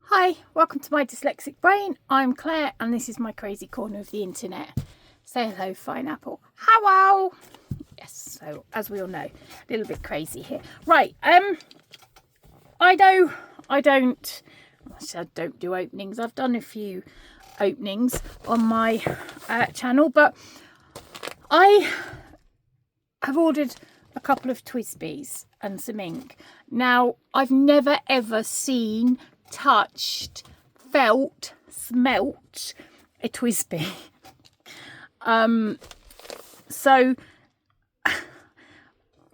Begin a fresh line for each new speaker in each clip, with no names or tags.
Hi, welcome to my dyslexic brain. I'm Claire and this is my crazy corner of the internet. Say hello, fine apple. Hello. Yes, so as we all know, a little bit crazy here. Right, I don't do openings. I've done a few openings on my channel, but I have ordered a couple of twisbes and some ink. Now, I've never ever seen, touched, felt, smelt a twisbe. So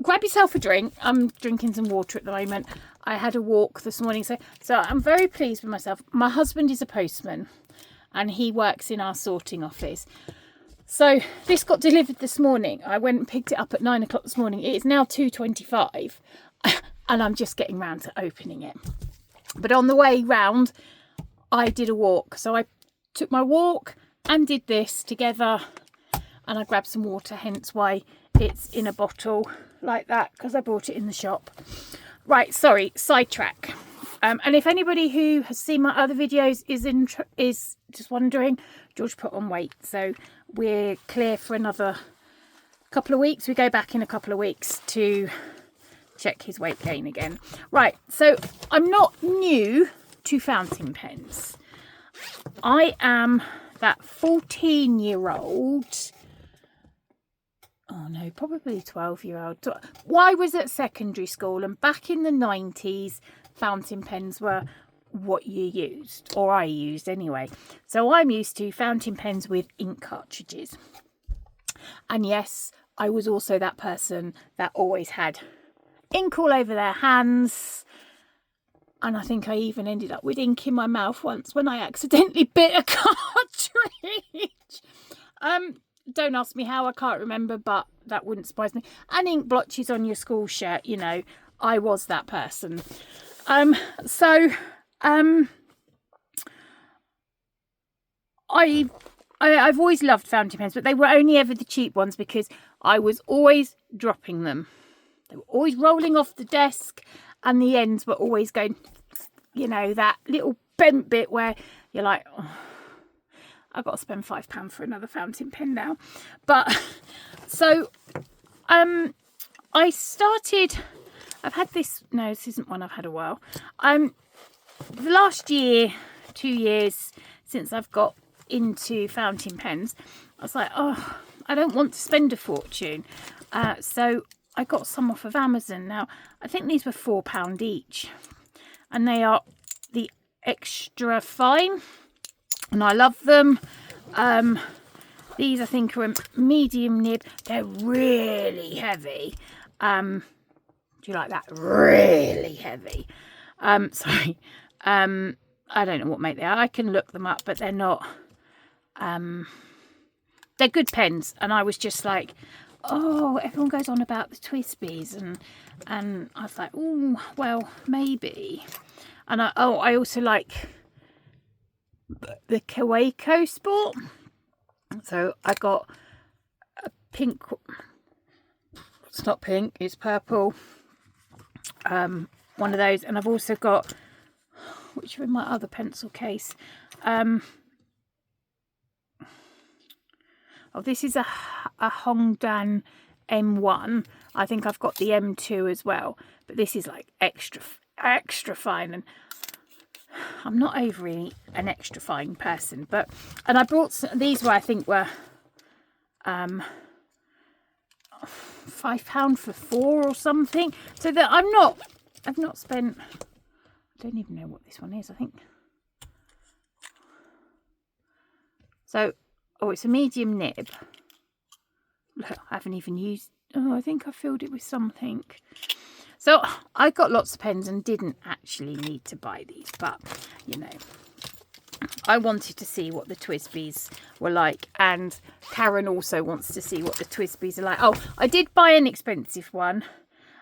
grab yourself a drink. I'm drinking some water at the moment. I had a walk this morning, so I'm very pleased with myself. My husband is a postman and he works in our sorting office. So this got delivered this morning. I went and picked it up at 9 o'clock this morning. It is now 2:25 and I'm just getting round to opening it. But on the way round, I did a walk. So I took my walk and did this together and I grabbed some water, hence why it's in a bottle like that, because I bought it in the shop. Right, sorry, sidetrack. And if anybody who has seen my other videos is just wondering, George put on weight, so we're clear for another couple of weeks. We go back in a couple of weeks to check his weight gain again. Right, so I'm not new to fountain pens. I am that 14-year-old, oh no, probably 12-year-old. I was at secondary school, and back in the 90s, fountain pens were what you used, or I used anyway. So I'm used to fountain pens with ink cartridges. And yes, I was also that person that always had ink all over their hands. And I think I even ended up with ink in my mouth once when I accidentally bit a cartridge. Don't ask me how, I can't remember, but that wouldn't surprise me. And ink blotches on your school shirt, you know, I was that person. I've always loved fountain pens, but they were only ever the cheap ones because I was always dropping them. They were always rolling off the desk and the ends were always going, you know, that little bent bit where you're like, oh, I've got to spend £5 for another fountain pen now. But so I've had this, no, this isn't one I've had a while. The last year, 2 years since I've got into fountain pens, I was like, oh, I don't want to spend a fortune. So I got some off of Amazon. Now, I think these were £4 each. And they are the extra fine. And I love them. These I think are a medium nib. They're really heavy. Do you like that? Really heavy. Sorry. I don't know what make they are. I can look them up, but they're not. They're good pens. And I was just like, oh, everyone goes on about the twisbes, and I was like, oh, well, maybe. And I also like the Kawaii Sport. So I got a pink. It's not pink, it's purple. One of those, and I've also got, which are in my other pencil case. Oh, this is a Hongdan M1. I think I've got the M2 as well, but this is like extra fine, and I'm not overly an extra fine person. And I brought these I think were £5 for 4 or something. So that I've not spent. I don't even know what this one is. I think so. Oh, it's a medium nib. Look, I haven't even used. Oh, I think I filled it with something. So I got lots of pens and didn't actually need to buy these, but you know, I wanted to see what the twisbes were like, and Karen also wants to see what the twisbes are like. Oh, I did buy an expensive one,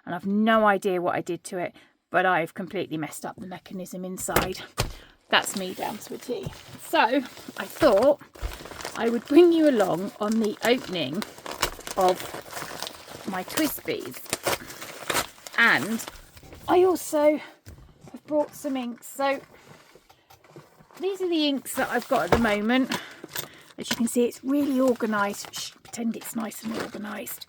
and I've no idea what I did to it, but I've completely messed up the mechanism inside. That's me down to a T. So I thought I would bring you along on the opening of my twisbes. And I also have brought some inks. So these are the inks that I've got at the moment. As you can see, it's really organised. Shh, pretend it's nice and organised.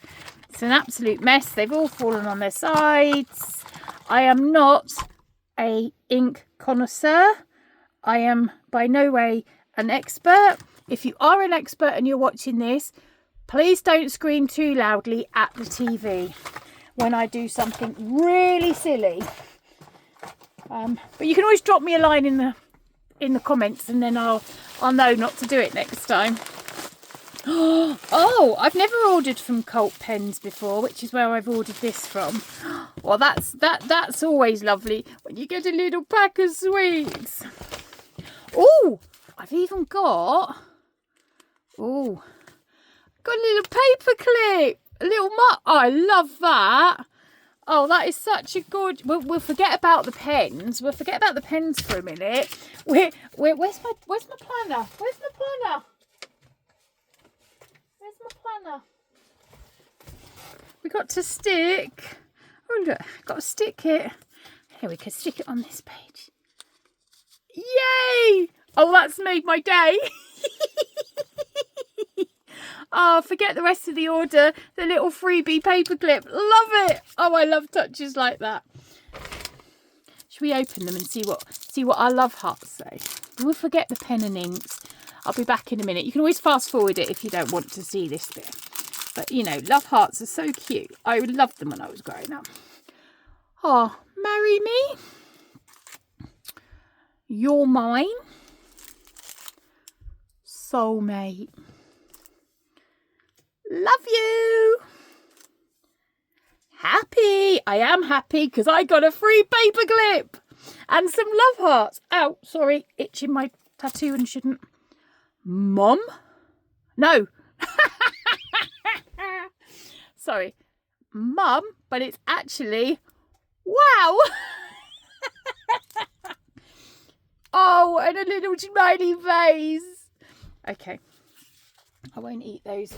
It's an absolute mess. They've all fallen on their sides. I am not a ink connoisseur. I am by no way an expert. If you are an expert and you're watching this, please don't scream too loudly at the TV when I do something really silly. But you can always drop me a line in the comments, and then I'll know not to do it next time. Oh, I've never ordered from Cult Pens before, which is where I've ordered this from. Well, that's always lovely when you get a little pack of sweets. Oh, I've even got a little paper clip, a little mug. Oh, I love that. Oh, that is such a good. We'll forget about the pens. We'll forget about the pens for a minute. Where's my planner? Where's my planner? Where's my planner? We got to stick. Oh look, got to stick it. Here, we can stick it on this page. Yay! Oh, that's made my day. Oh, forget the rest of the order. The little freebie paperclip. Love it. Oh, I love touches like that. Should we open them and see what our love hearts say? We'll forget the pen and inks. I'll be back in a minute. You can always fast forward it if you don't want to see this bit. But, you know, love hearts are so cute. I loved them when I was growing up. Oh, marry me. You're mine. Soulmate. Love you. Happy. I am happy because I got a free paperclip and some love hearts. Ow, sorry, itching my tattoo and shouldn't. Mum? No. Sorry. Mum, but it's actually, wow. Oh, and a little smiley face. Okay. I won't eat those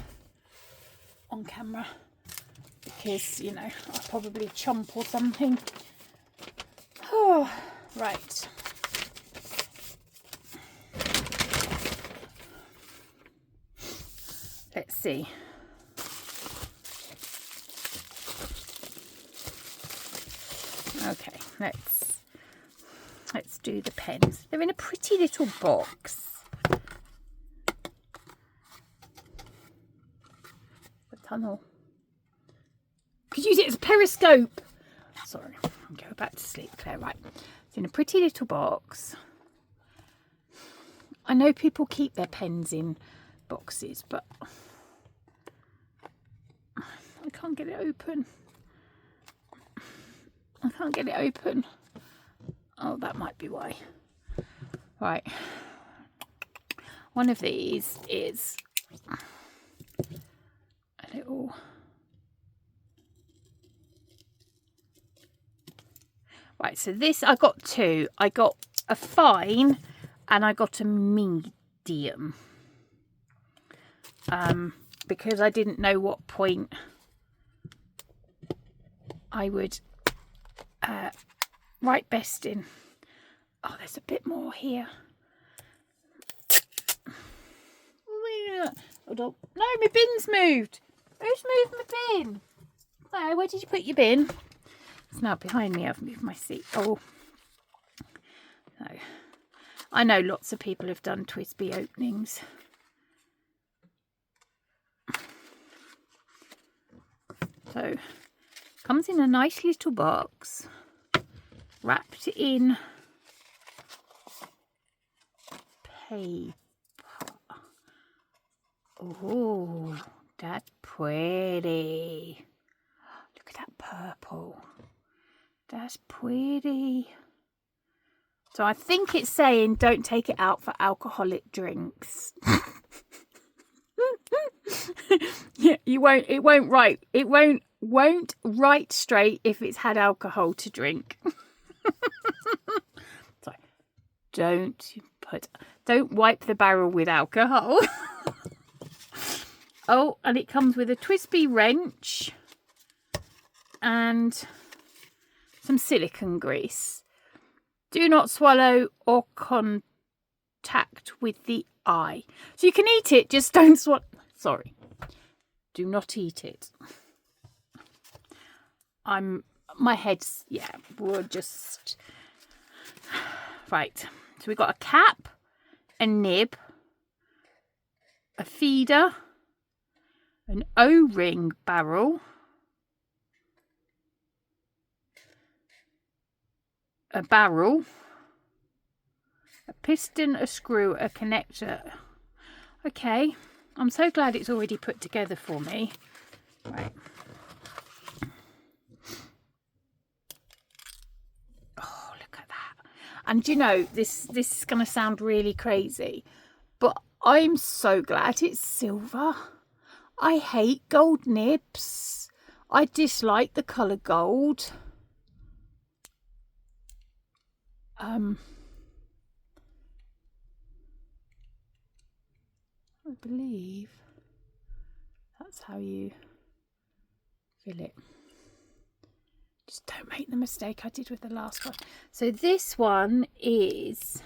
on camera because, you know, I'll probably chomp or something. Oh, right. Let's see. Okay, let's do the pens. They're in a pretty little box. The tunnel. Could use it as a periscope. Sorry, I'm going back to sleep, Claire. Right, it's in a pretty little box. I know people keep their pens in boxes, but I can't get it open. I can't get it open. Oh, that might be why. Right. One of these is a little... Right, so this, I got two. I got a fine and I got a medium. Because I didn't know what point I would write best in. Oh, there's a bit more here. Hold on. No, my bin's moved. Who's moved my bin? Oh, where did you put your bin? It's now behind me. I've moved my seat. Oh. No. I know lots of people have done twisby openings. So, comes in a nice little box, wrapped in paper. Oh, that's pretty. Look at that purple. That's pretty. So I think it's saying don't take it out for alcoholic drinks. Yeah, it won't write straight if it's had alcohol to drink. So don't wipe the barrel with alcohol. Oh, and it comes with a twisby wrench and some silicone grease. Do not swallow or contaminate. contact with the eye. So you can eat it, just don't swallow. Sorry. Do not eat it. My head's, yeah, we're just... Right. So we've got a cap, a nib, a feeder, an O-ring barrel, a barrel, a piston, a screw, a connector. Okay, I'm so glad it's already put together for me. Right. Oh, look at that. And you know, this is going to sound really crazy, but I'm so glad it's silver. I hate gold nibs. I dislike the colour gold. I believe that's how you fill it. Just don't make the mistake I did with the last one. So this one is,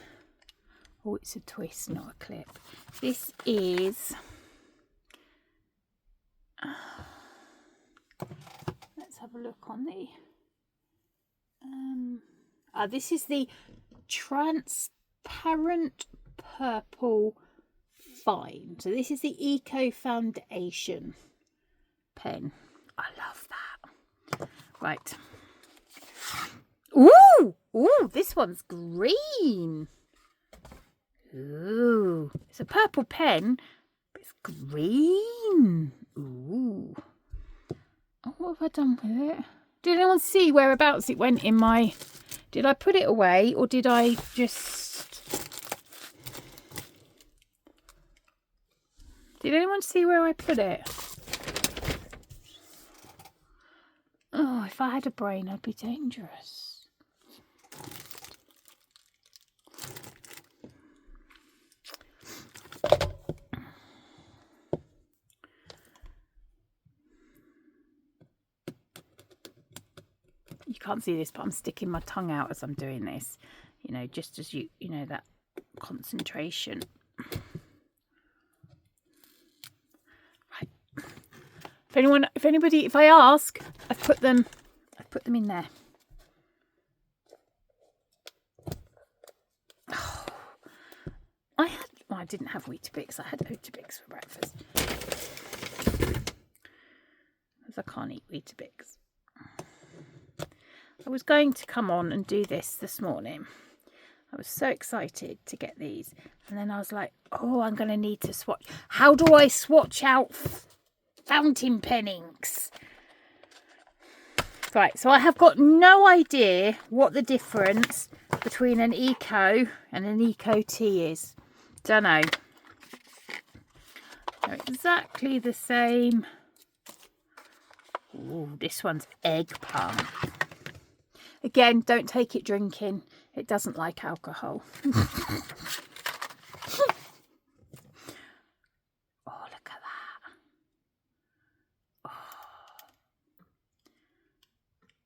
oh, it's a twist, not a clip. This is, let's have a look on the, this is the transparent purple fine. So this is the Eco Foundation pen. I love that. Right. Ooh, this one's green. Ooh, it's a purple pen, but it's green. Ooh. Oh, what have I done with it? Did anyone see whereabouts it went in my... Did I put it away or did I just... Did anyone see where I put it? Oh, if I had a brain, I'd be dangerous. You can't see this, but I'm sticking my tongue out as I'm doing this. You know, just as you know, that concentration. Right. If I ask, I've put them in there. Oh, I didn't have Weetabix. I had Oatabix for breakfast. Because I can't eat Weetabix. I was going to come on and do this morning. I was so excited to get these. And then I was like, oh, I'm going to need to swatch. How do I swatch out fountain pen inks? Right, so I have got no idea what the difference between an Eco and an Eco T is. Don't know. They're exactly the same. Ooh, this one's eggplant. Again, don't take it drinking. It doesn't like alcohol. Oh, look at that. Oh.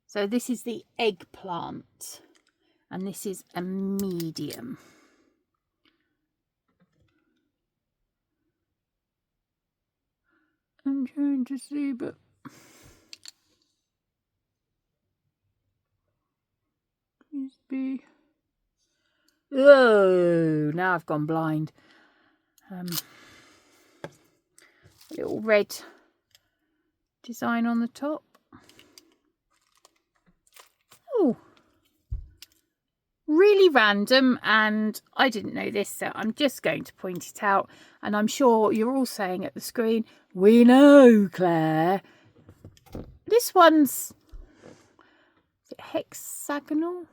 So this is the eggplant. And this is a medium. I'm trying to see, but... Be. Oh, now I've gone blind. Little red design on the top. Oh, really random, and I didn't know this, so I'm just going to point it out. And I'm sure you're all saying at the screen, we know, Claire. This one's hexagon.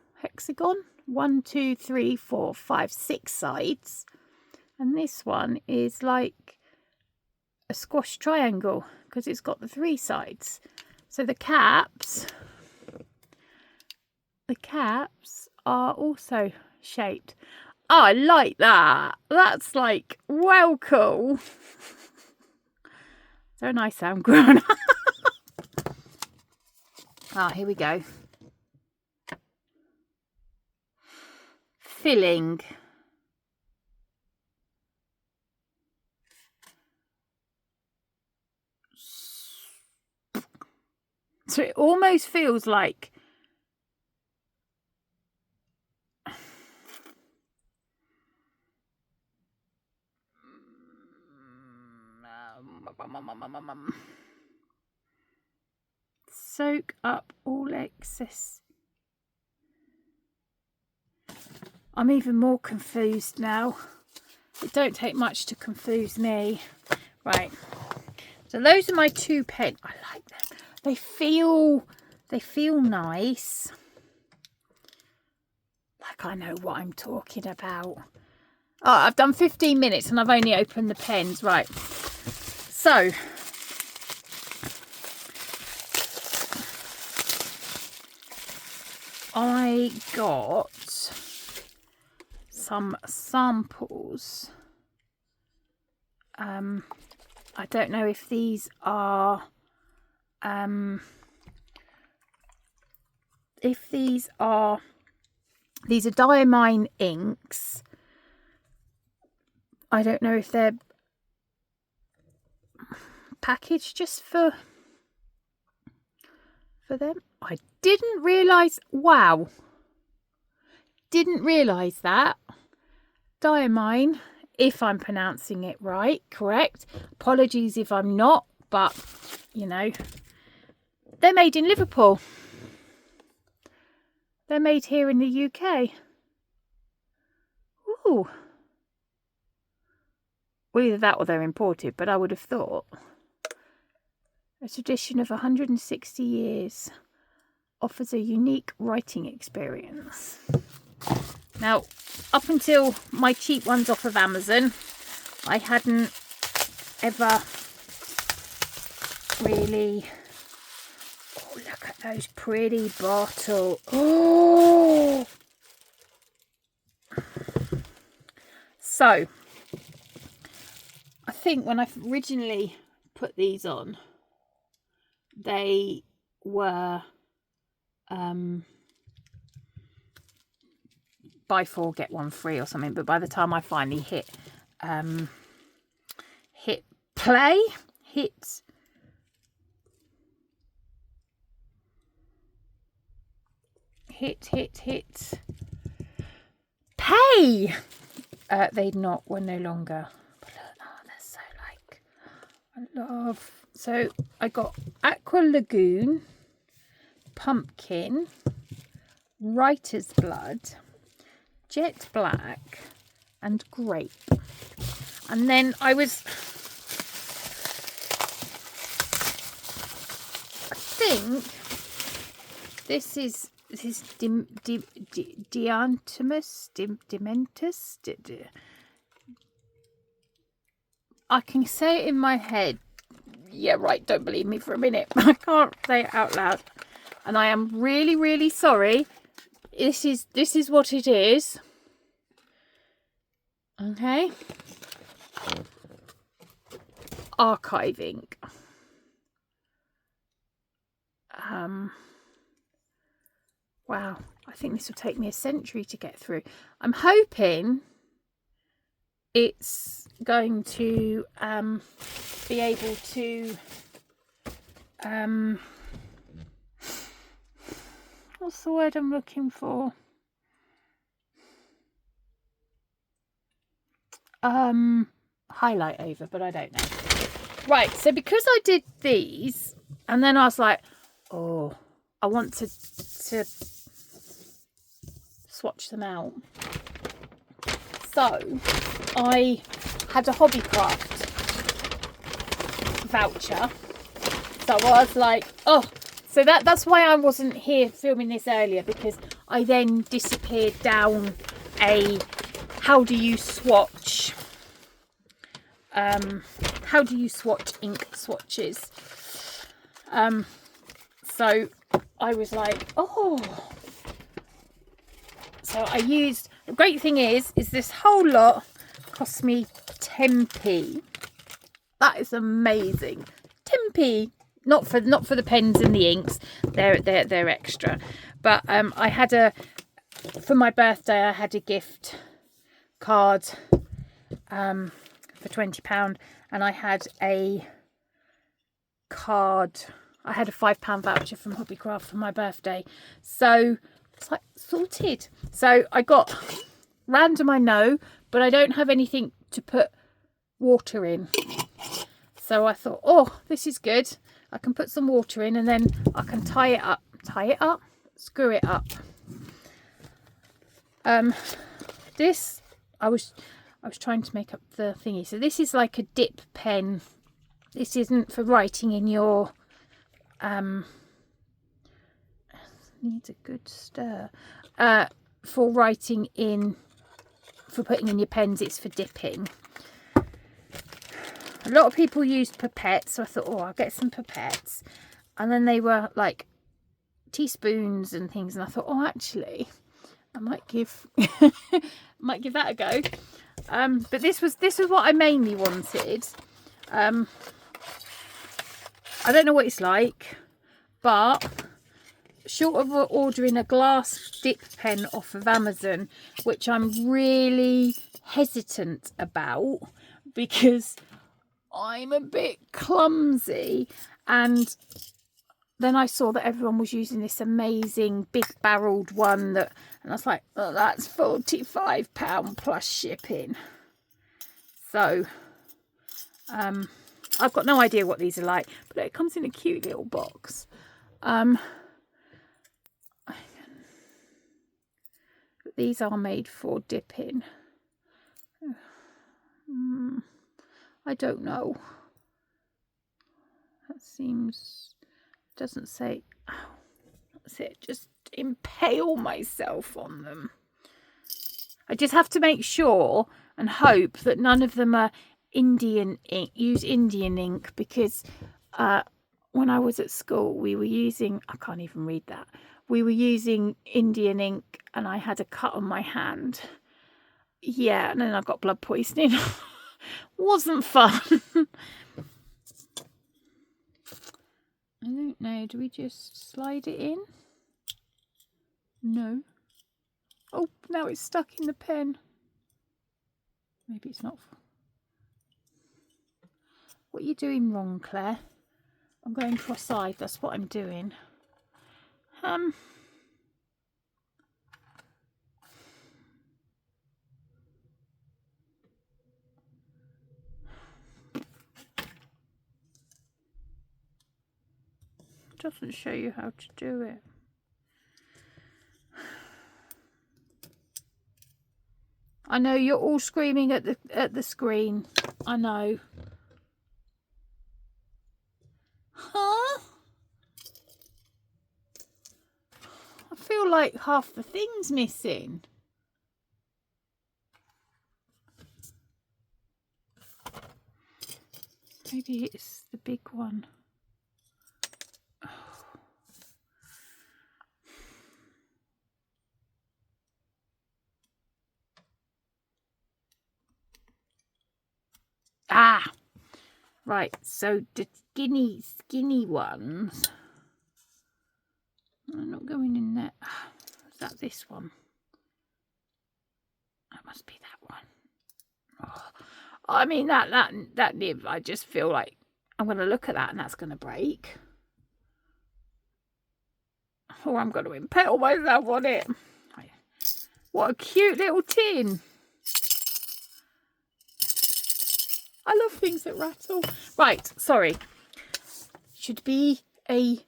1, 2, 3, 4, 5, 6 sides, and this one is like a squash triangle because it's got the 3 sides. So the caps are also shaped. Oh, I like that. That's like, well, cool. Don't I sound grown up? Ah, here we go. Filling. So it almost feels like soak up all excess. I'm even more confused now. It don't take much to confuse me. Right. So those are my 2 pens. I like them. They feel nice. Like I know what I'm talking about. Oh, I've done 15 minutes and I've only opened the pens. Right. So I got some samples. I don't know if these are these are diamine inks. I don't know if they're packaged just for them. I didn't realise. Wow. Didn't realise that. Diamine, if I'm pronouncing it right, correct. Apologies if I'm not, but you know, they're made in Liverpool. They're made here in the UK. Ooh. Well, either that or they're imported, but I would have thought. A tradition of 160 years offers a unique writing experience. Now, up until my cheap ones off of Amazon, I hadn't ever really... Oh, look at those pretty bottles. Oh! So, I think when I originally put these on, they were buy 4 get 1 free or something, but by the time I finally hit play, hit pay, were no longer. But look, oh, they're so like, I love. So I got Aqua Lagoon, Pumpkin, Writer's Blood, Jet Black, and Grape. And then I think this is Dementus. I can say it in my head. Yeah, right, don't believe me for a minute. I can't say it out loud. And I am really, really sorry. This is what it is. Okay. Archiving. Wow, I think this will take me a century to get through. I'm hoping it's going to be able to what's the word I'm looking for? Highlight over, but I don't know. Right, so because I did these, and then I was like, oh, I want to swatch them out. So I had a Hobbycraft voucher. So I was like, oh, so that's why I wasn't here filming this earlier, because I then disappeared down a how do you swatch ink swatches. So I was like, oh. So I used, the great thing is this whole lot cost me 10p. That is amazing. 10p. Not for the pens and the inks. They're extra. But I had for my birthday I had a gift card for £20, and I had a card, I had a £5 voucher from Hobbycraft for my birthday. So it's like sorted. So I got random, I know, but I don't have anything to put water in. So I thought, oh, this is good. I can put some water in and then I can tie it up, screw it up. This, I was trying to make up the thingy. So this is like a dip pen. This isn't for writing in your, needs a good stir. For writing in, for putting in your pens, it's for dipping. A lot of people used pipettes, so I thought, oh, I'll get some pipettes. And then they were like teaspoons and things, and I thought, oh, actually, I might give might give that a go. But this was what I mainly wanted. I don't know what it's like, but short of ordering a glass dip pen off of Amazon, which I'm really hesitant about because I'm a bit clumsy, and then I saw that everyone was using this amazing big barreled one and I was like, oh, that's £45 plus shipping. So I've got no idea what these are like, but it comes in a cute little box. These are made for dipping. I don't know. That seems, doesn't say. Oh, that's it. Just impale myself on them. I just have to make sure and hope that none of them are Indian ink. Use Indian ink, because when I was at school, we were using, I can't even read that. We were using Indian ink and I had a cut on my hand. Yeah, and then I got blood poisoning. Wasn't fun. I don't know. Do we just slide it in? No. Oh, now it's stuck in the pen. Maybe it's not. What are you doing wrong, Claire? I'm going cross-eyed. That's what I'm doing. Doesn't show you how to do it. I know you're all screaming at the screen. I know. Huh? I feel like half the thing's missing. Maybe it's the big one. Ah, right. So the skinny ones are not going in there. Is that this one? That must be that one. Oh, I mean that nib. I just feel like I'm going to look at that and that's going to break, or I'm going to impale myself on it. What a cute little tin. I love things that rattle. Right, sorry. Should be a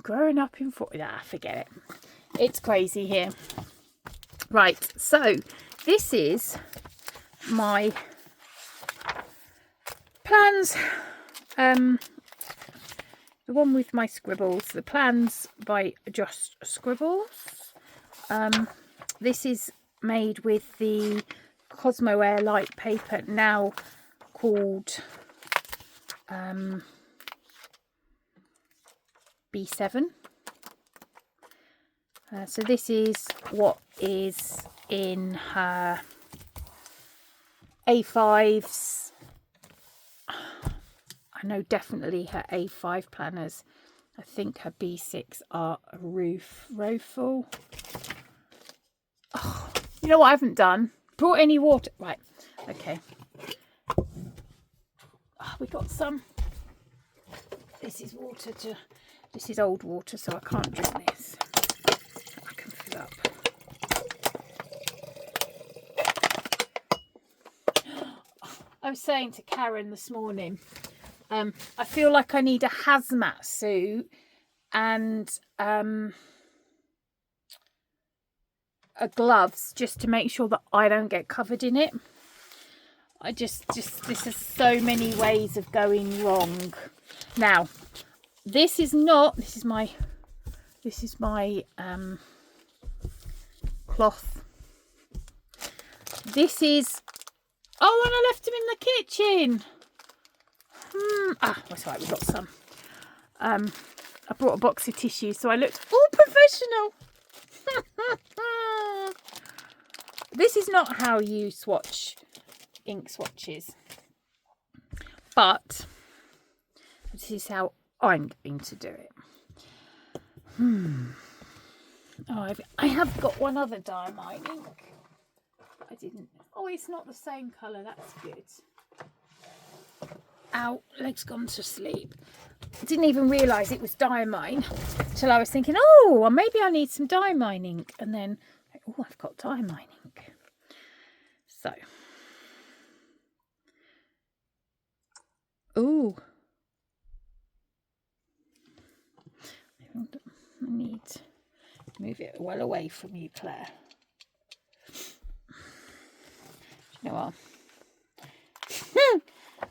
growing up in 40. Ah, forget it. It's crazy here. Right, so this is my plans. The one with my scribbles. The plans by Just Scribbles. This is made with the Cosmo Air light paper, now called B7. So this is what is in her A5s. I know definitely her A5 planners. I think her B6 are a row full. Oh, you know what I haven't done? Brought any water? Right, okay. Oh, we got some. this is water to, this is old water, so I can't drink this. I can fill up. I was saying to Karen this morning, I feel like I need a hazmat suit and gloves just to make sure that I don't get covered in it. I just this is so many ways of going wrong. Now, this is my cloth. This is, oh, and I left them in the kitchen. That's right, we've got some. I brought a box of tissues, so I looked all professional. This is not how you swatch ink swatches, but this is how I'm going to do it. Oh, I have got one other diamine ink. I didn't. Oh, it's not the same colour. That's good. Ow, leg's gone to sleep. I didn't even realise it was diamine till I was thinking, oh, well, maybe I need some diamine ink. And then, oh, I've got diamine ink. So, oh, I need to move it well away from you, Claire. You know what?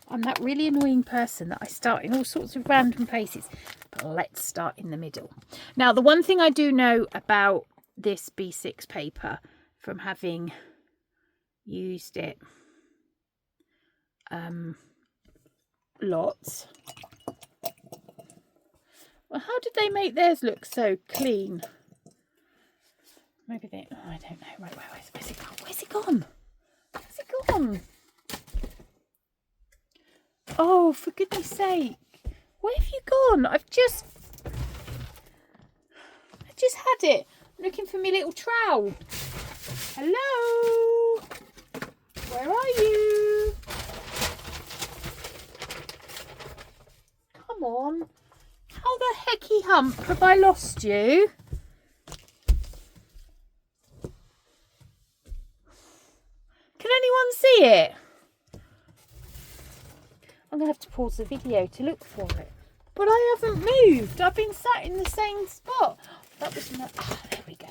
I'm that really annoying person that I start in all sorts of random places, but let's start in the middle. Now, the one thing I do know about this B6 paper from having used it lots. Well, how did they make theirs look so clean? Maybe they, oh, I don't know. Right, where's it gone? Where's it gone? Where's it gone? Oh, for goodness sake. Where have you gone? I just had it. I'm looking for my little trowel. Hello? Where are you? Come on. How the hecky hump have I lost you? Can anyone see it? I'm going to have to pause the video to look for it. But I haven't moved. I've been sat in the same spot. That was there we go.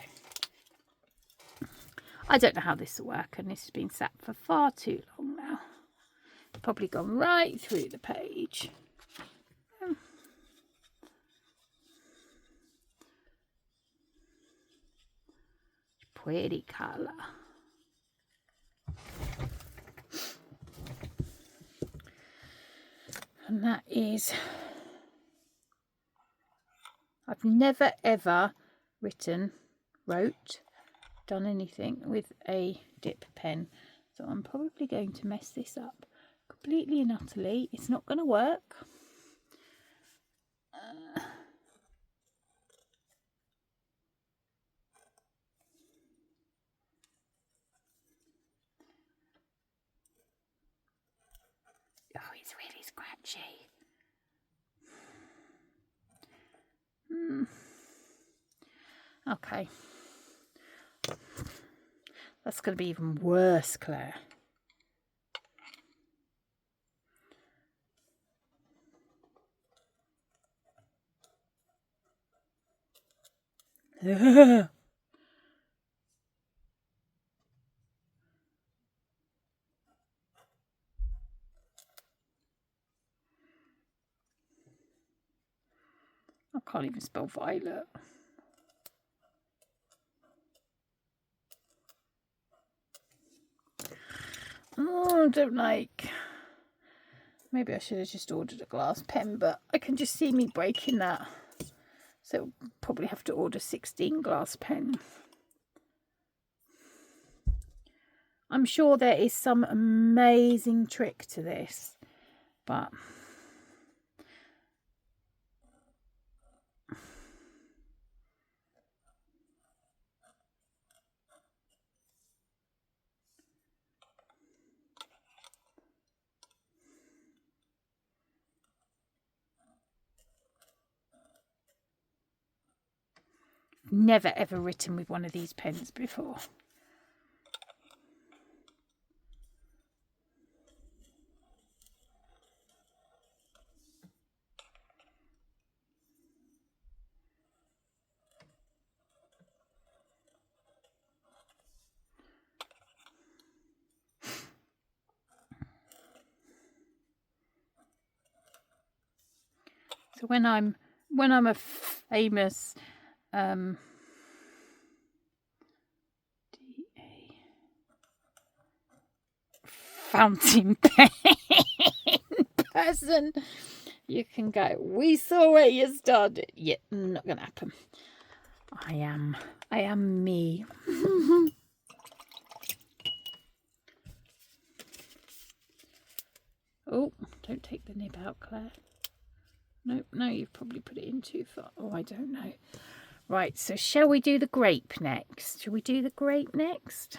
I don't know how this will work, and this has been sat for far too long now. Probably gone right through the page. Pretty colour. And that is, I've never ever done anything with a dip pen. So I'm probably going to mess this up completely and utterly. It's not going to work. Oh, it's really scratchy. Okay. That's going to be even worse, Claire. I can't even spell violet. Oh, I don't like. Maybe I should have just ordered a glass pen, but I can just see me breaking that. So probably have to order 16 glass pens. I'm sure there is some amazing trick to this, but never ever written with one of these pens before. So when I'm a famous fountain pen person, you can go, we saw where you started. Yeah, not gonna happen. I am me. Oh, don't take the nib out, Claire. Nope, no, you've probably put it in too far. Oh, I don't know. Right, so shall we do the grape next? Shall we do the grape next?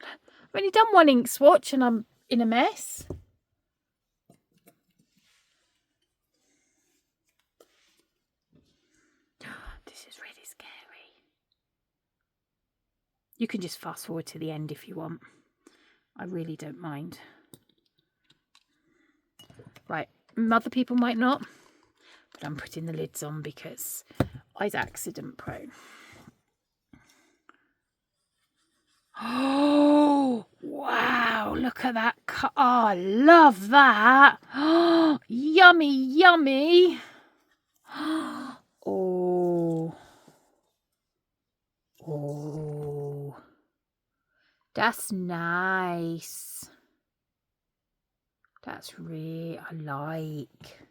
I've only done one ink swatch and I'm in a mess. This is really scary. You can just fast forward to the end if you want. I really don't mind. Right, other people might not, but I'm putting the lids on because I's accident prone. Oh, wow, look at that. Oh, I love that. Oh, yummy, yummy. Oh. Oh. That's nice. That's really, I like.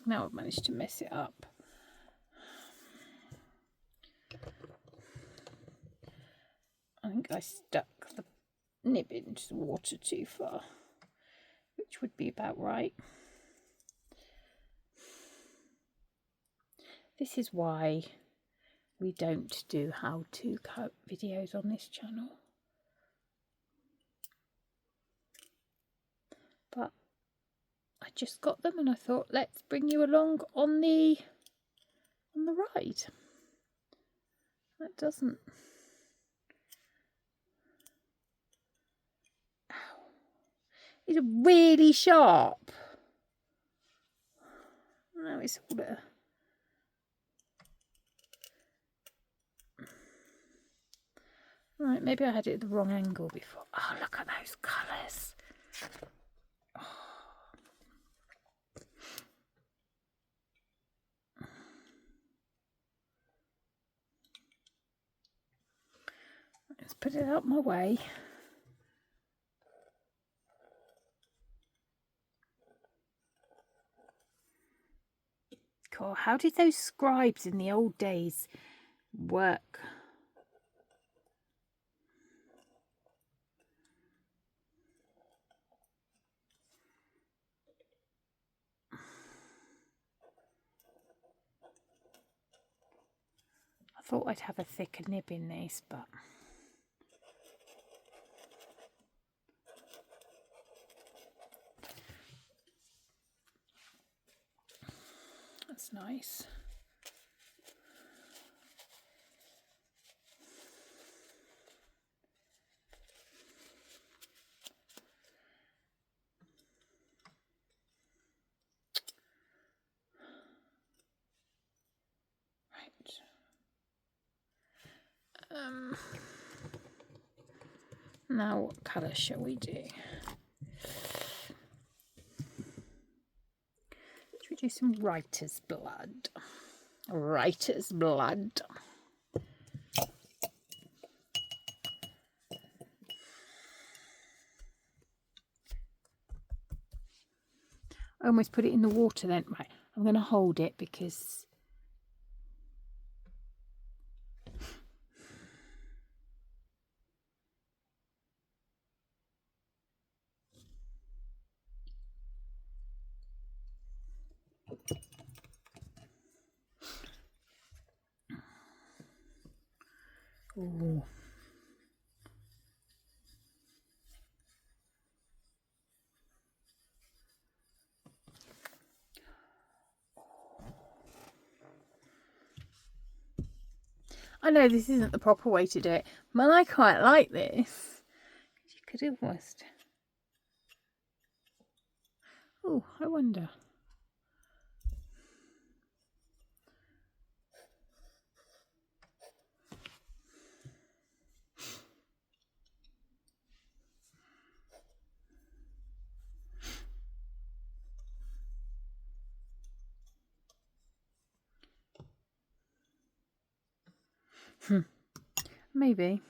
Now I've managed to mess it up. I think I stuck the nib into the water too far, which would be about right. This is why we don't do how-to cut videos on this channel. But I just got them and I thought, let's bring you along on the ride. That doesn't. Ow. It's really sharp. No, it's all better. Right, maybe I had it at the wrong angle before. Oh, look at those colours. Oh. Let's put it out my way. God, how did those scribes in the old days work? I thought I'd have a thicker nib in this, but that's nice. Now what colour shall we do? Should we do some writer's blood? Writer's blood. I almost put it in the water then. Right, I'm going to hold it because ooh. I know this isn't the proper way to do it, but I quite like this. You could almost... Oh, I wonder. Maybe.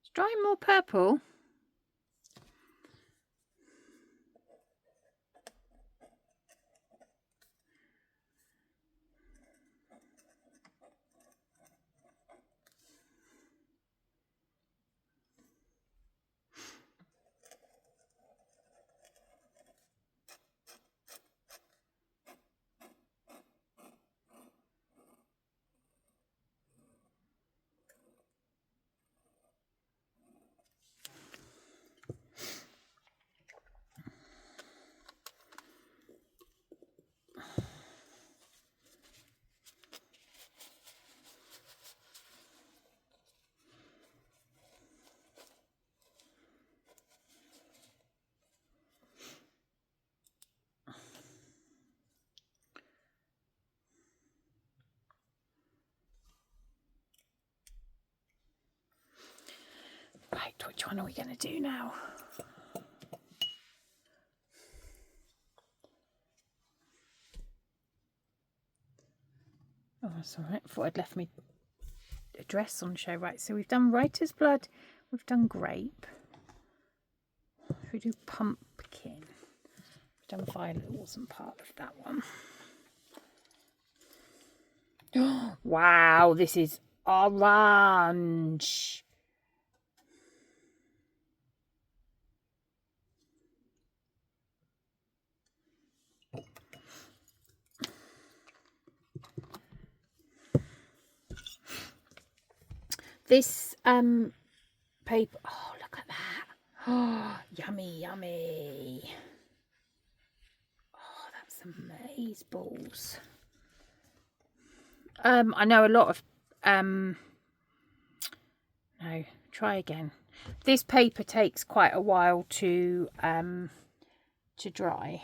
It's drying more purple. Right, which one are we going to do now? Oh, that's all right. I thought I'd left my address on show. Right, so we've done writer's blood, we've done grape. Should we do pumpkin? We've done violet, it wasn't part of that one. Oh, wow, this is orange. This paper, oh, look at that. Oh, yummy, yummy. Oh, that's amaze balls. I know a lot of no, try again. This paper takes quite a while to dry.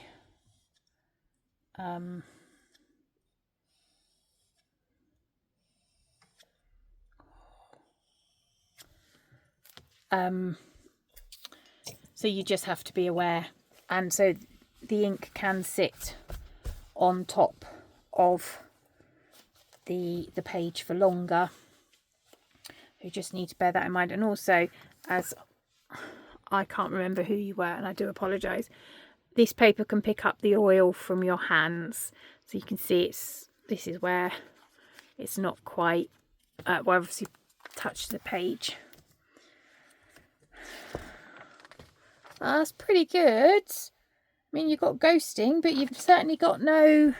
So you just have to be aware, and so the ink can sit on top of the page for longer. You just need to bear that in mind. And also, as I can't remember who you were, and I do apologise, this paper can pick up the oil from your hands, so you can see this is where it's not quite well, obviously touched the page. That's pretty good. I mean, you've got ghosting, but you've certainly got no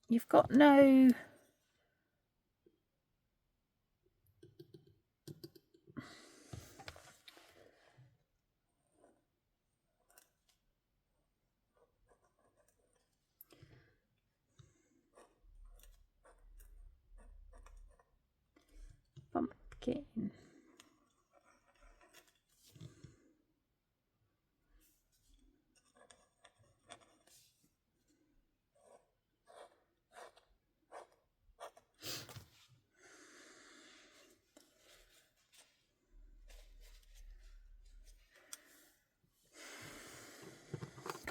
you've got no pumpkin.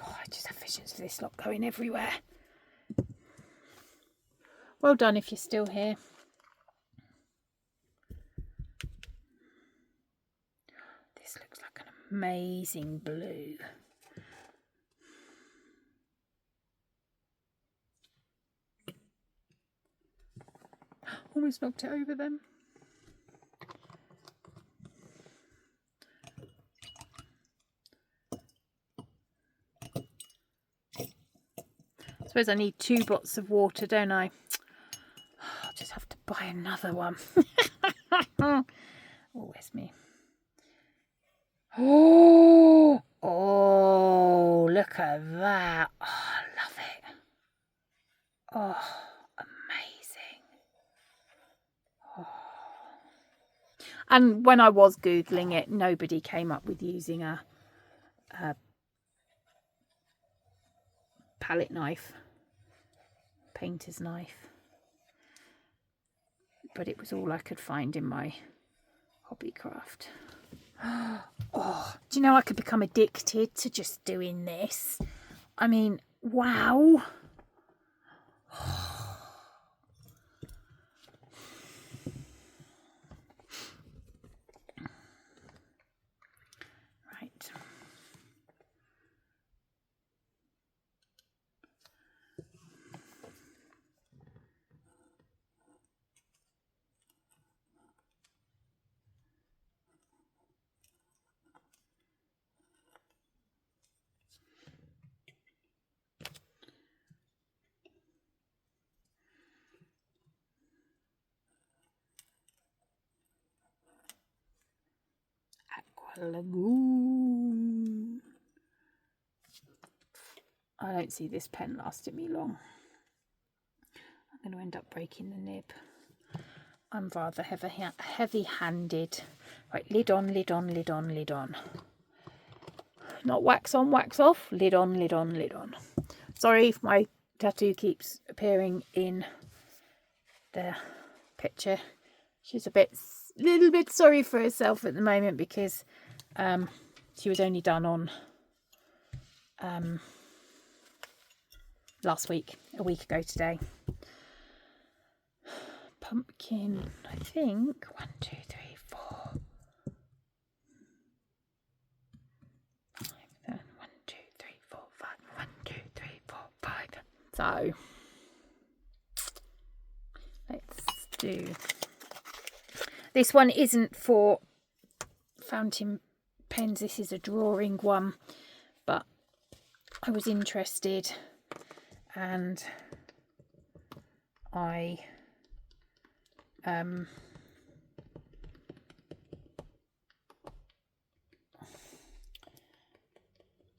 I just have visions of this lot going everywhere. Well done if you're still here. This looks like an amazing blue. Almost knocked it over then. suppose I need 2 bottles of water, don't I? I'll just have to buy another one. Oh, where's me? Oh, look at that. Oh, I love it. Oh, amazing. Oh. And when I was Googling it, nobody came up with using a palette knife, painter's knife. But it was all I could find in my Hobbycraft. Oh, do you know I could become addicted to just doing this? I mean, wow. Right. Lagoon. I don't see this pen lasting me long. I'm going to end up breaking the nib. I'm rather heavy-handed. Right, lid on, lid on, lid on, lid on. Not wax on, wax off. Lid on, lid on, lid on. Sorry if my tattoo keeps appearing in the picture. She's a little bit sorry for herself at the moment because she was only done on last week, a week ago today. Pumpkin, I think. 1, 2, 3, 4, 5. 1, 2, 3, 4, 5. 1, 2, 3, 4, 5. So let's do. This one isn't for fountain pens. This is a drawing one, but I was interested and I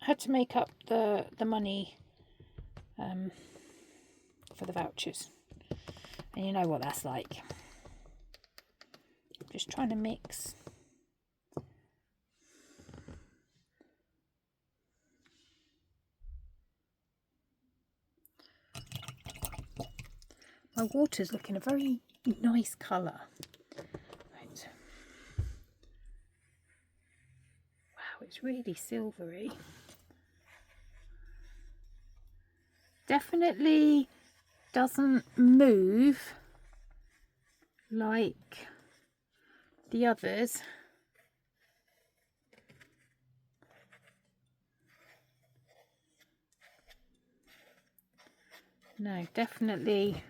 had to make up the money for the vouchers, and you know what that's like. Just trying to mix. My water's looking a very nice colour. Right. Wow, it's really silvery. Definitely doesn't move like the others. No, definitely.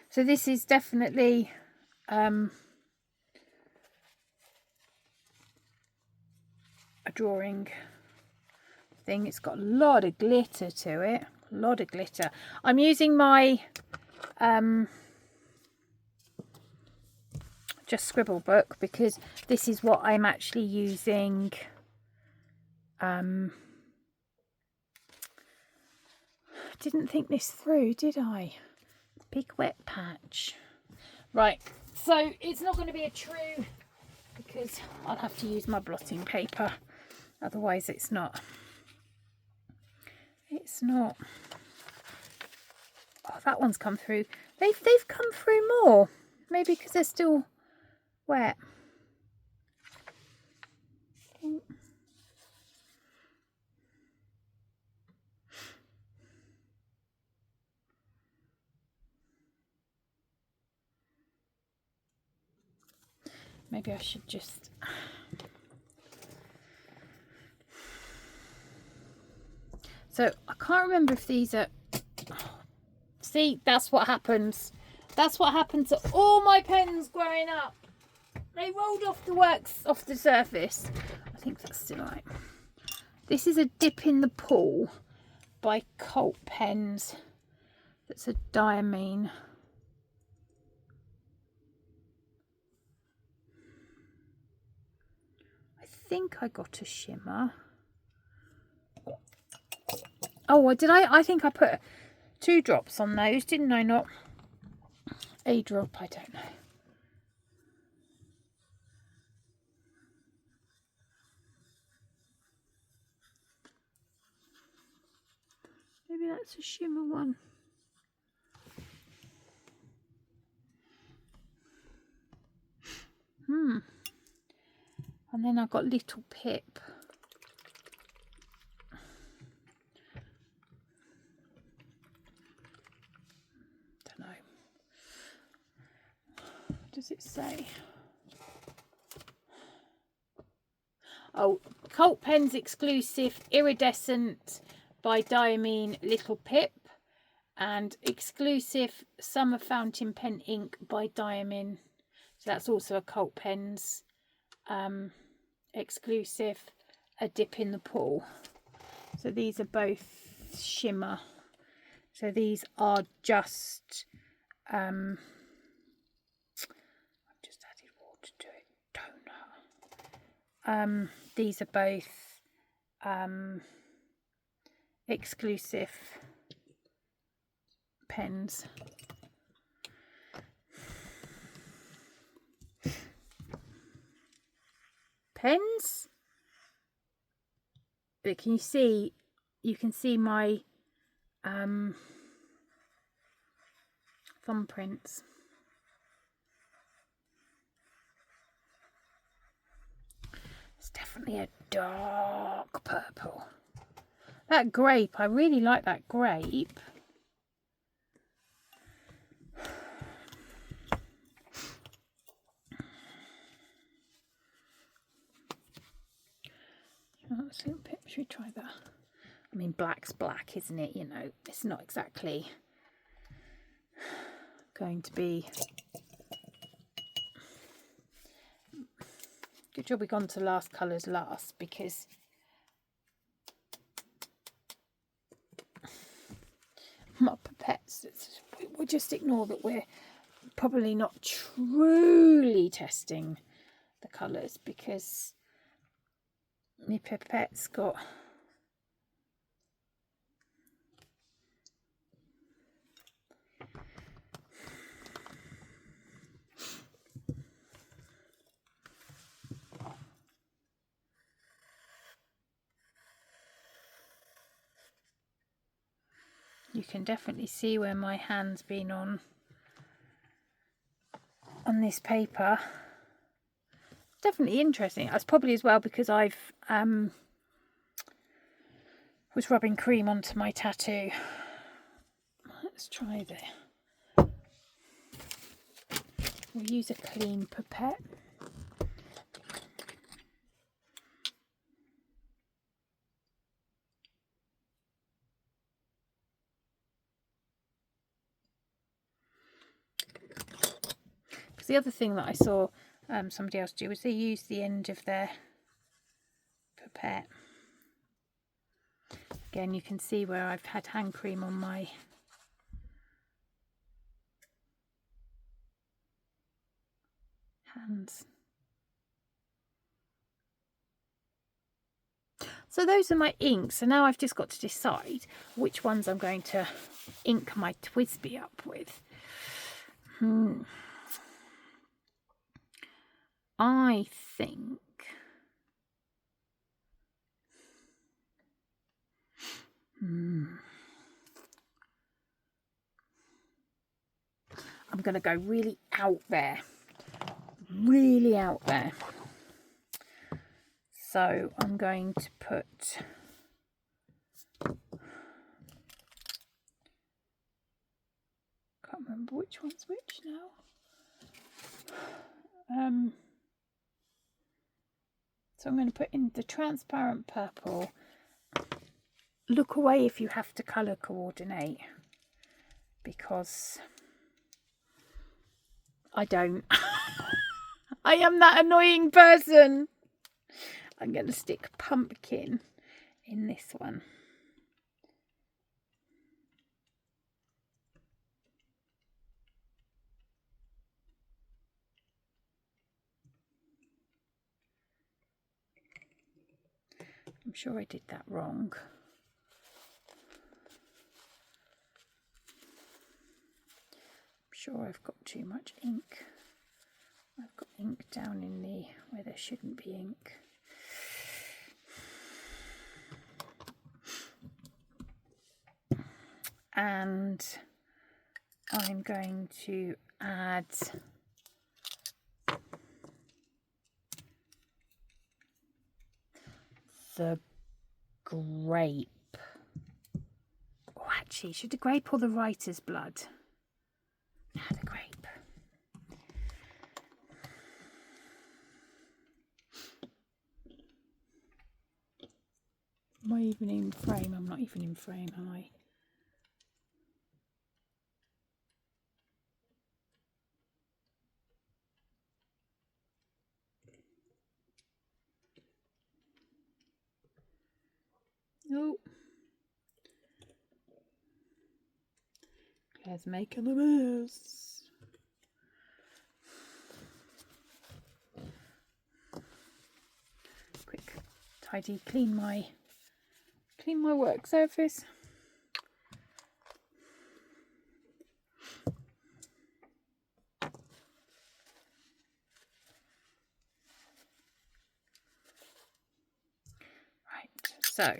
So this is definitely a drawing thing. It's got a lot of glitter to it. A lot of glitter. I'm using my just scribble book because this is what I'm actually using. Didn't think this through, did I? Big wet patch. Right, so it's not going to be a true because I'll have to use my blotting paper. Otherwise it's not. Oh, that one's come through. They've come through more. Maybe because they're still wet. Maybe I should just... So I can't remember if these are... See, that's what happens. That's what happened to all my pens growing up. They rolled off the surface. I think that's still right. This is a Dip in the Pool by Cult Pens. That's a diamine. I think I got a shimmer. Oh, did I? I think I put 2 drops on those, didn't I not? A drop, I don't know. Maybe that's a shimmer one. And then I've got Little Pip. Don't know. What does it say? Oh, Cult Pens exclusive iridescent by Diamine Little Pip, and exclusive summer fountain pen ink by Diamine. So that's also a Cult Pens exclusive, a Dip in the Pool. So these are both shimmer. So these are just I've just added water to it, don't know. These are both exclusive pens. Pens, but can you see, you can see my thumbprints. It's definitely a dark purple. That grape, I really like that grape. Let's see, should we try that? I mean, black's black, isn't it? You know, it's not exactly going to be... Good job we gone to last colours last, because my pipettes, we'll just ignore that we're probably not truly testing the colours, because my pipette's got... You can definitely see where my hand's been on this paper. Definitely interesting. That's probably as well because I've was rubbing cream onto my tattoo. Let's try this. We'll use a clean pipette. The other thing that I saw somebody else do was they use the end of their pipette. Again, you can see where I've had hand cream on my hands. So those are my inks. So now I've just got to decide which ones I'm going to ink my twisbe up with. I think I'm going to go really out there. Really out there. So I'm going to put can't remember which one's which now. So I'm going to put in the transparent purple. Look away if you have to colour coordinate, because I don't. I am that annoying person. I'm going to stick pumpkin in this one. I'm sure I did that wrong. I'm sure I've got too much ink. I've got ink down in the where there shouldn't be ink. And I'm going to add the grape. Oh, actually, should the grape or the writer's blood? No, the grape. Am I even in frame? I'm not even in frame, am I? Oh. Claire's making a mess. Quick, tidy, clean my work surface. Right, so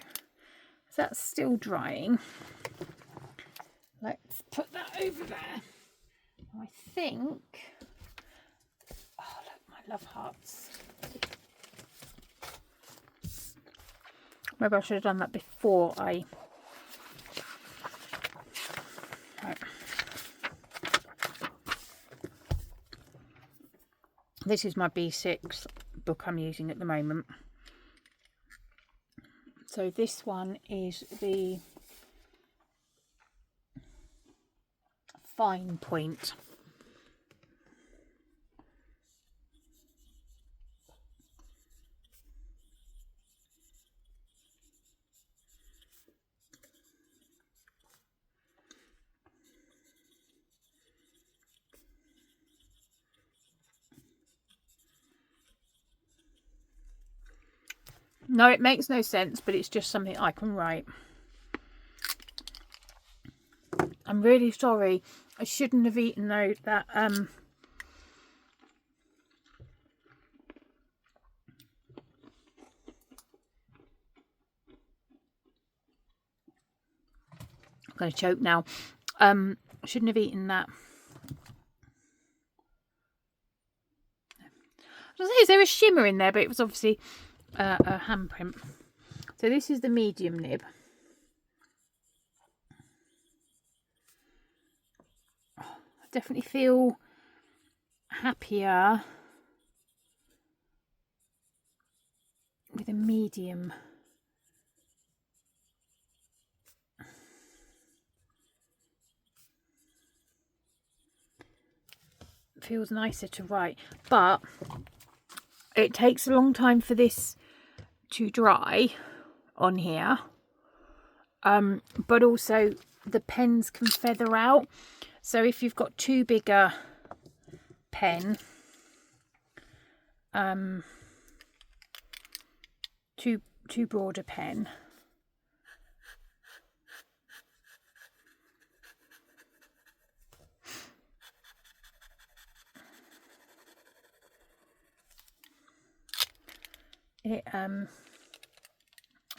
that's still drying. Let's put that over there. I think, oh look, my love hearts. Maybe I should have done that before I, right. This is my B6 book I'm using at the moment. So this one is the fine point. No, it makes no sense, but it's just something I can write. I'm really sorry. I shouldn't have eaten that I'm going to choke now. I shouldn't have eaten that. Is there a shimmer in there? But it was obviously a handprint. So this is the medium nib. I definitely feel happier with a medium. It feels nicer to write, but it takes a long time for this to dry on here. But also the pens can feather out. So if you've got too big a pen, too broad a pen, it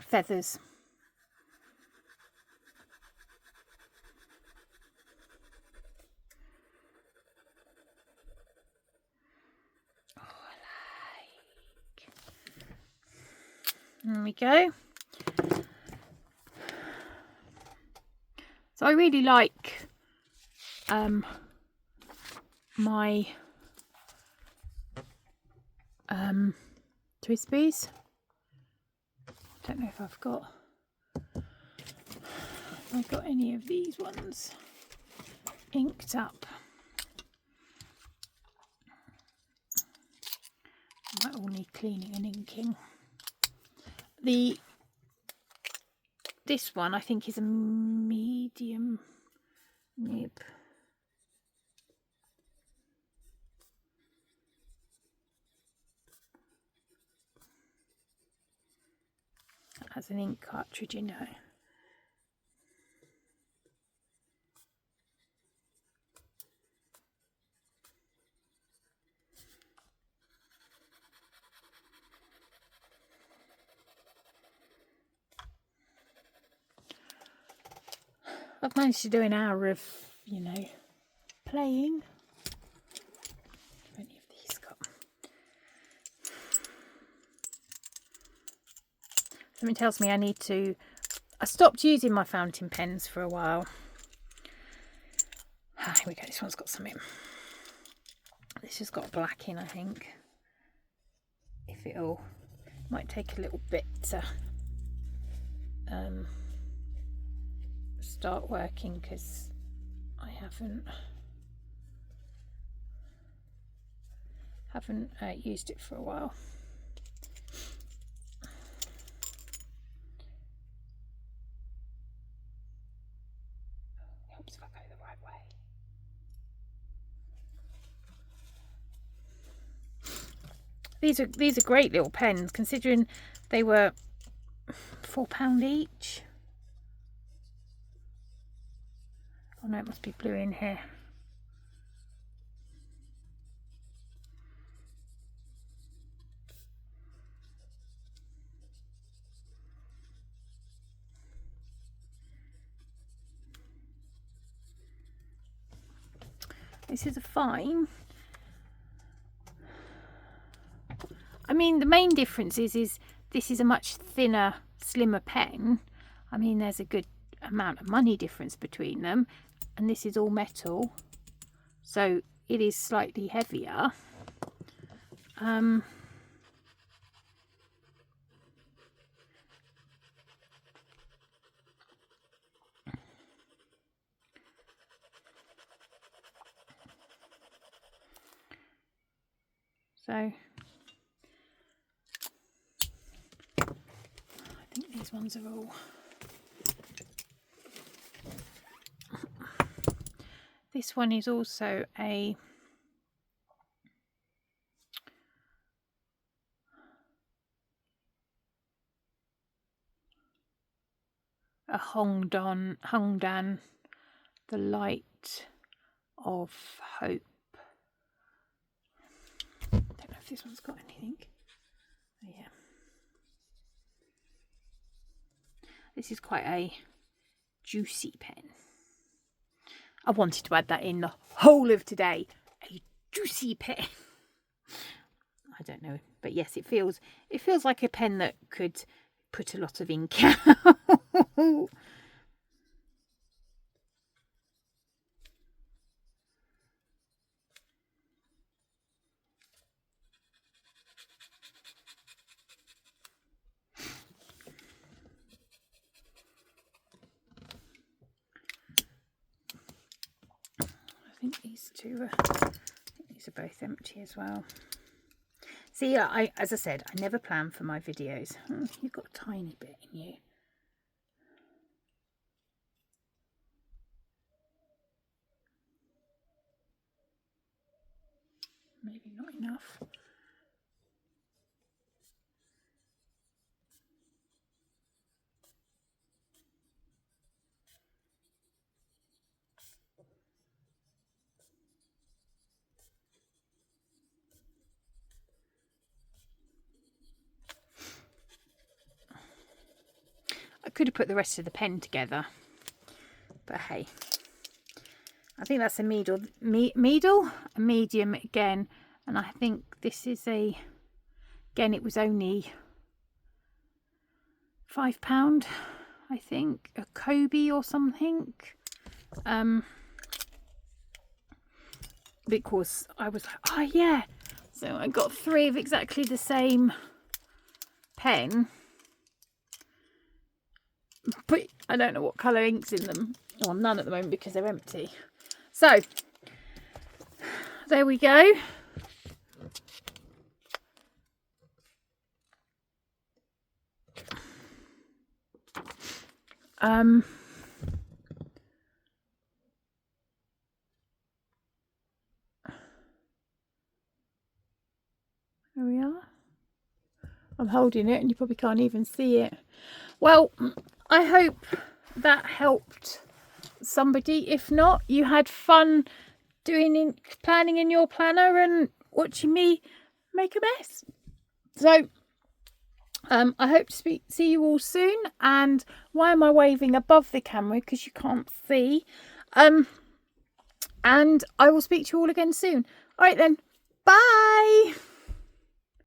feathers. There we go. So I really like my twisbes. Don't know if I've got any of these ones inked up. Might all need cleaning and inking. This one I think is a medium nib. It has an ink cartridge in it. I've managed to do an hour of, you know, playing. How many of these got? Something tells me I stopped using my fountain pens for a while. Here we go, this one's got some in. This has got black in, I think. Might take a little bit to start working because I haven't used it for a while. Helps if I go the right way. These are great little pens, considering they were £4 each. Oh no, it must be blue in here. This is a fine. I mean, the main difference is this is a much thinner, slimmer pen. I mean, there's a good amount of money difference between them, and this is all metal, so it is slightly heavier. So I think these ones are all. This one is also a Hongdan, the Light of Hope. I don't know if this one's got anything. Oh, yeah. This is quite a juicy pen. I wanted to add that in the whole of today. A juicy pen. I don't know, but yes, it feels like a pen that could put a lot of ink out. I think these are both empty as well. See, as I said, I never plan for my videos. You've got a tiny bit in you. Maybe not enough. I could have put the rest of the pen together, but hey, I think that's a a medium again, and I think this is again, it was only £5, I think, a Kobe or something, because I was like, oh yeah, so I got 3 of exactly the same pen, but I don't know what colour ink's in them. Well, none at the moment because they're empty. So there we go. There we are. I'm holding it and you probably can't even see it. Well, I hope that helped somebody. If not, you had fun planning in your planner and watching me make a mess. So I hope to see you all soon. And why am I waving above the camera? Because you can't see. And I will speak to you all again soon. All right then. Bye.